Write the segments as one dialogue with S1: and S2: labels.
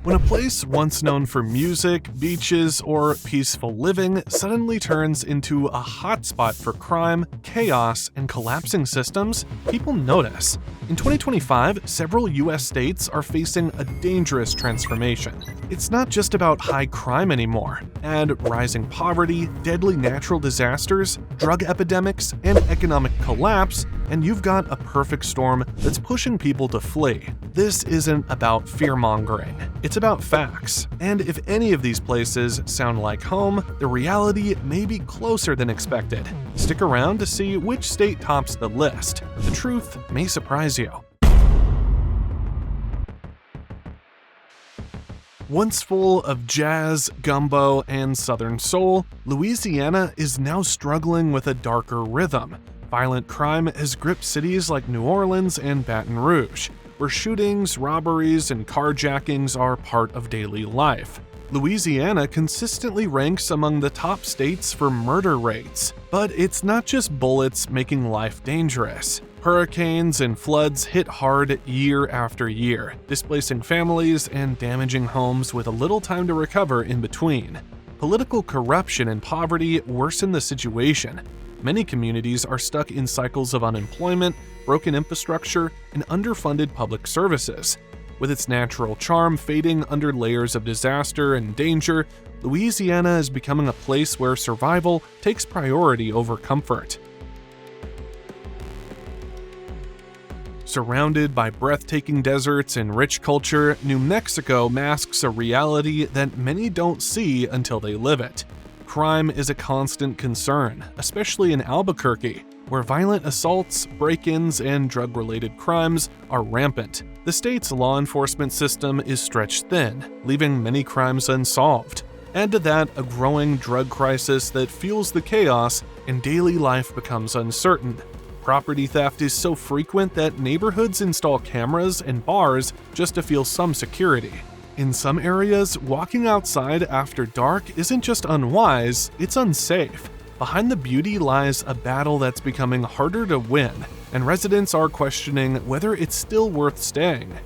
S1: When a place once known for music, beaches, or peaceful living suddenly turns into a hotspot for crime, chaos, and collapsing systems, people notice. In 2025, several US states are facing a dangerous transformation. It's not just about high crime anymore. Add rising poverty, deadly natural disasters, drug epidemics, and economic collapse, and you've got a perfect storm that's pushing people to flee. This isn't about fear-mongering. It's about facts. And if any of these places sound like home, the reality may be closer than expected. Stick around to see which state tops the list. The truth may surprise you. Once full of jazz, gumbo, and Southern soul, Louisiana is now struggling with a darker rhythm. Violent crime has gripped cities like New Orleans and Baton Rouge, where shootings, robberies, and carjackings are part of daily life. Louisiana consistently ranks among the top states for murder rates, but it's not just bullets making life dangerous. Hurricanes and floods hit hard year after year, displacing families and damaging homes with a little time to recover in between. Political corruption and poverty worsen the situation. Many communities are stuck in cycles of unemployment, broken infrastructure, and underfunded public services. With its natural charm fading under layers of disaster and danger, Louisiana is becoming a place where survival takes priority over comfort. Surrounded by breathtaking deserts and rich culture, New Mexico masks a reality that many don't see until they live it. Crime is a constant concern, especially in Albuquerque, where violent assaults, break-ins, and drug-related crimes are rampant. The state's law enforcement system is stretched thin, leaving many crimes unsolved. Add to that a growing drug crisis that fuels the chaos, and daily life becomes uncertain. Property theft is so frequent that neighborhoods install cameras and bars just to feel some security. In some areas, walking outside after dark isn't just unwise, it's unsafe. Behind the beauty lies a battle that's becoming harder to win, and residents are questioning whether it's still worth staying.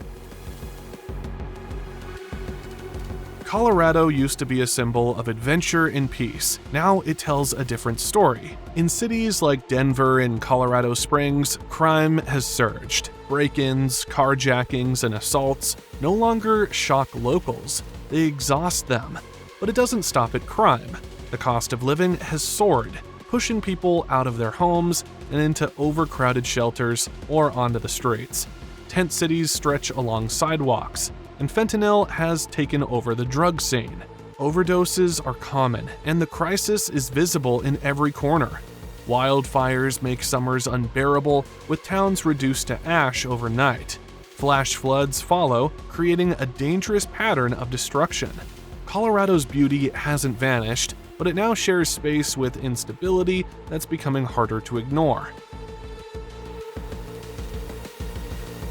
S1: Colorado used to be a symbol of adventure and peace. Now it tells a different story. In cities like Denver and Colorado Springs, crime has surged. Break-ins, carjackings, and assaults no longer shock locals, they exhaust them. But it doesn't stop at crime. The cost of living has soared, pushing people out of their homes and into overcrowded shelters or onto the streets. Tent cities stretch along sidewalks, and fentanyl has taken over the drug scene. Overdoses are common, and the crisis is visible in every corner. Wildfires make summers unbearable, with towns reduced to ash overnight. Flash floods follow, creating a dangerous pattern of destruction. Colorado's beauty hasn't vanished, but it now shares space with instability that's becoming harder to ignore.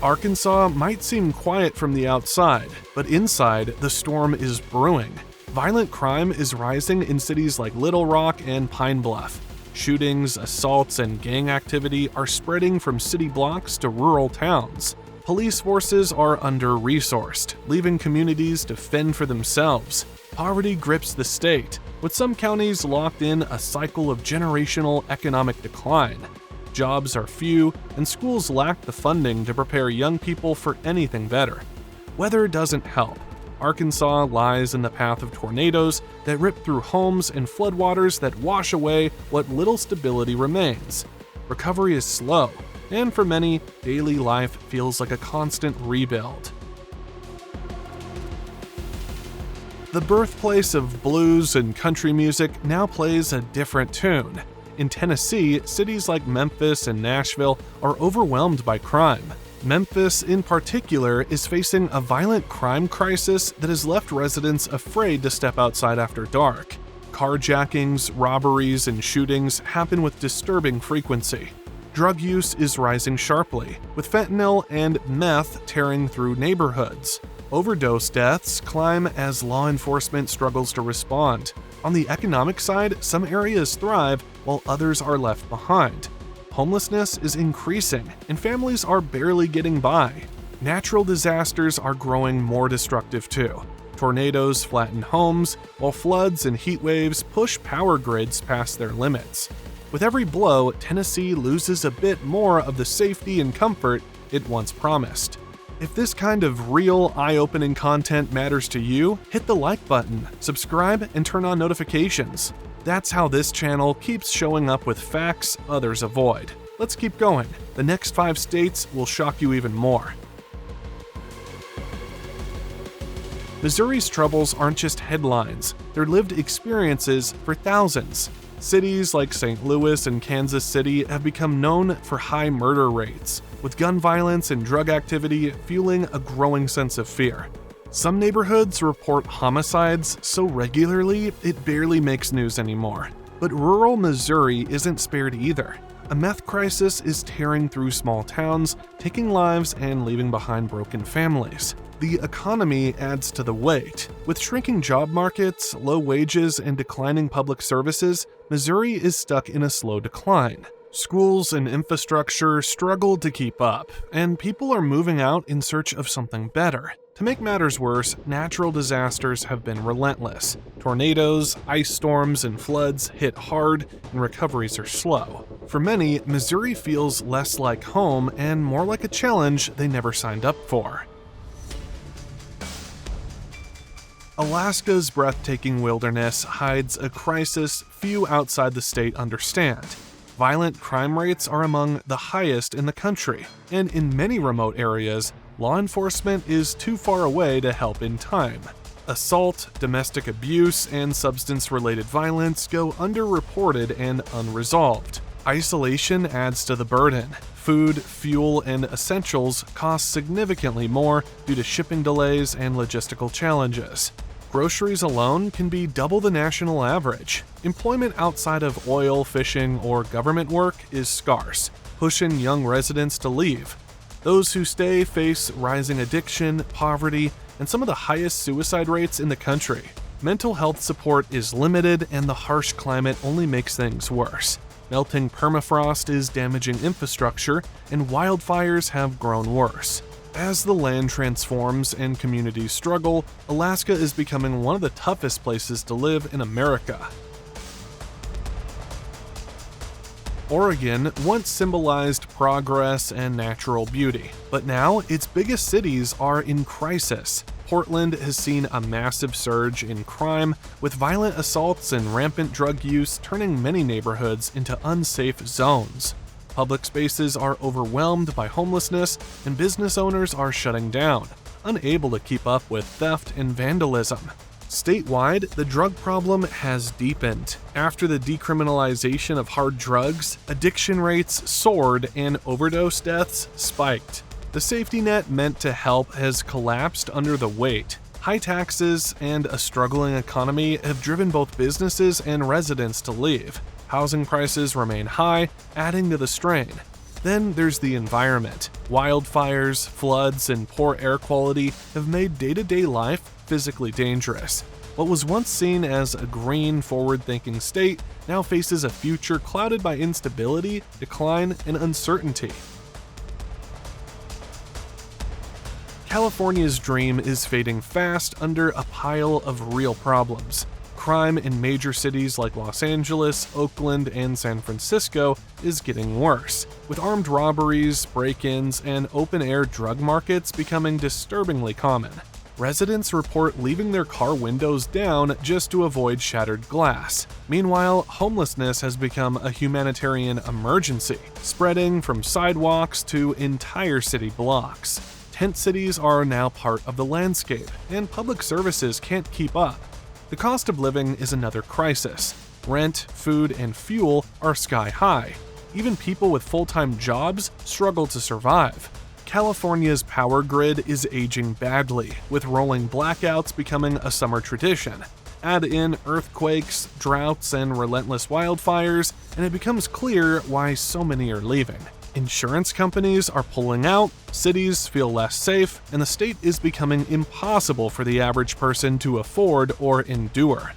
S1: Arkansas might seem quiet from the outside, but inside, the storm is brewing. Violent crime is rising in cities like Little Rock and Pine Bluff. Shootings, assaults, and gang activity are spreading from city blocks to rural towns. Police forces are under-resourced, leaving communities to fend for themselves. Poverty grips the state, with some counties locked in a cycle of generational economic decline. Jobs are few, and schools lack the funding to prepare young people for anything better. Weather doesn't help. Arkansas lies in the path of tornadoes that rip through homes and floodwaters that wash away what little stability remains. Recovery is slow, and for many, daily life feels like a constant rebuild. The birthplace of blues and country music now plays a different tune. In Tennessee, cities like Memphis and Nashville are overwhelmed by crime. Memphis, in particular, is facing a violent crime crisis that has left residents afraid to step outside after dark. Carjackings, robberies, and shootings happen with disturbing frequency. Drug use is rising sharply, with fentanyl and meth tearing through neighborhoods. Overdose deaths climb as law enforcement struggles to respond. On the economic side, some areas thrive while others are left behind. Homelessness is increasing, and families are barely getting by. Natural disasters are growing more destructive too. Tornadoes flatten homes, while floods and heat waves push power grids past their limits. With every blow, Tennessee loses a bit more of the safety and comfort it once promised. If this kind of real, eye-opening content matters to you, hit the like button, subscribe, and turn on notifications. That's how this channel keeps showing up with facts others avoid. Let's keep going. The next 5 states will shock you even more. Missouri's troubles aren't just headlines, they're lived experiences for thousands. Cities like St. Louis and Kansas City have become known for high murder rates, with gun violence and drug activity fueling a growing sense of fear. Some neighborhoods report homicides so regularly it barely makes news anymore. But rural Missouri isn't spared either. A meth crisis is tearing through small towns, taking lives and leaving behind broken families. The economy adds to the weight. With shrinking job markets, low wages, and declining public services, Missouri is stuck in a slow decline. Schools and infrastructure struggle to keep up, and people are moving out in search of something better. To make matters worse, natural disasters have been relentless. Tornadoes, ice storms, and floods hit hard, and recoveries are slow. For many, Missouri feels less like home and more like a challenge they never signed up for. Alaska's breathtaking wilderness hides a crisis few outside the state understand. Violent crime rates are among the highest in the country, and in many remote areas, law enforcement is too far away to help in time. Assault, domestic abuse, and substance-related violence go underreported and unresolved. Isolation adds to the burden. Food, fuel, and essentials cost significantly more due to shipping delays and logistical challenges. Groceries alone can be double the national average. Employment outside of oil, fishing, or government work is scarce, pushing young residents to leave. Those who stay face rising addiction, poverty, and some of the highest suicide rates in the country. Mental health support is limited, and the harsh climate only makes things worse. Melting permafrost is damaging infrastructure, and wildfires have grown worse. As the land transforms and communities struggle, Alaska is becoming one of the toughest places to live in America. Oregon once symbolized progress and natural beauty, but now its biggest cities are in crisis. Portland has seen a massive surge in crime, with violent assaults and rampant drug use turning many neighborhoods into unsafe zones. Public spaces are overwhelmed by homelessness, and business owners are shutting down, unable to keep up with theft and vandalism. Statewide, the drug problem has deepened. After the decriminalization of hard drugs, addiction rates soared and overdose deaths spiked. The safety net meant to help has collapsed under the weight. High taxes and a struggling economy have driven both businesses and residents to leave. Housing prices remain high, adding to the strain. Then there's the environment. Wildfires, floods, and poor air quality have made day-to-day life physically dangerous. What was once seen as a green, forward-thinking state now faces a future clouded by instability, decline, and uncertainty. California's dream is fading fast under a pile of real problems. Crime in major cities like Los Angeles, Oakland, and San Francisco is getting worse, with armed robberies, break-ins, and open-air drug markets becoming disturbingly common. Residents report leaving their car windows down just to avoid shattered glass. Meanwhile, homelessness has become a humanitarian emergency, spreading from sidewalks to entire city blocks. Tent cities are now part of the landscape, and public services can't keep up. The cost of living is another crisis. Rent, food, and fuel are sky high. Even people with full-time jobs struggle to survive. California's power grid is aging badly, with rolling blackouts becoming a summer tradition. Add in earthquakes, droughts, and relentless wildfires, and it becomes clear why so many are leaving. Insurance companies are pulling out, cities feel less safe, and the state is becoming impossible for the average person to afford or endure.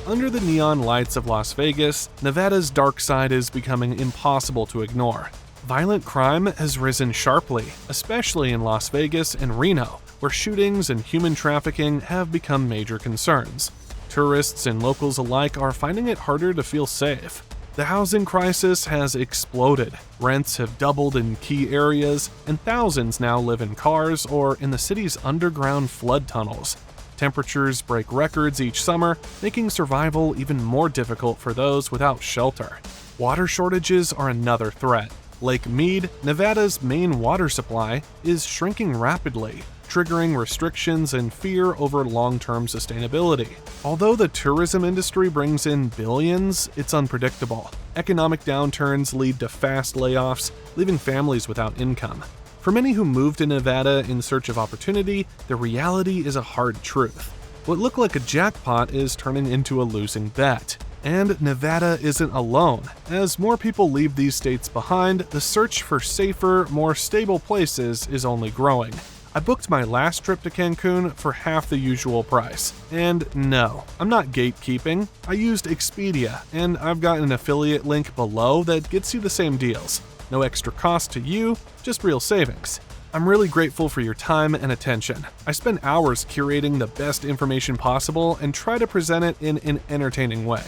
S1: Under the neon lights of Las Vegas, Nevada's dark side is becoming impossible to ignore. Violent crime has risen sharply, especially in Las Vegas and Reno, where shootings and human trafficking have become major concerns. Tourists and locals alike are finding it harder to feel safe. The housing crisis has exploded. Rents have doubled in key areas, and thousands now live in cars or in the city's underground flood tunnels. Temperatures break records each summer, making survival even more difficult for those without shelter. Water shortages are another threat. Lake Mead, Nevada's main water supply, is shrinking rapidly, triggering restrictions and fear over long-term sustainability. Although the tourism industry brings in billions, it's unpredictable. Economic downturns lead to fast layoffs, leaving families without income. For many who moved to Nevada in search of opportunity, the reality is a hard truth. What looked like a jackpot is turning into a losing bet. And Nevada isn't alone. As more people leave these states behind, the search for safer, more stable places is only growing. I booked my last trip to Cancun for half the usual price. And no, I'm not gatekeeping. I used Expedia, and I've got an affiliate link below that gets you the same deals. No extra cost to you, just real savings. I'm really grateful for your time and attention. I spend hours curating the best information possible and try to present it in an entertaining way.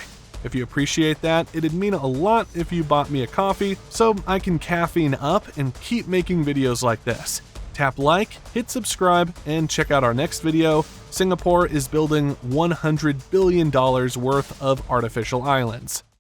S1: If you appreciate that, it'd mean a lot if you bought me a coffee so I can caffeine up and keep making videos like this. Tap like, hit subscribe, and check out our next video. Singapore is building $100 billion worth of artificial islands.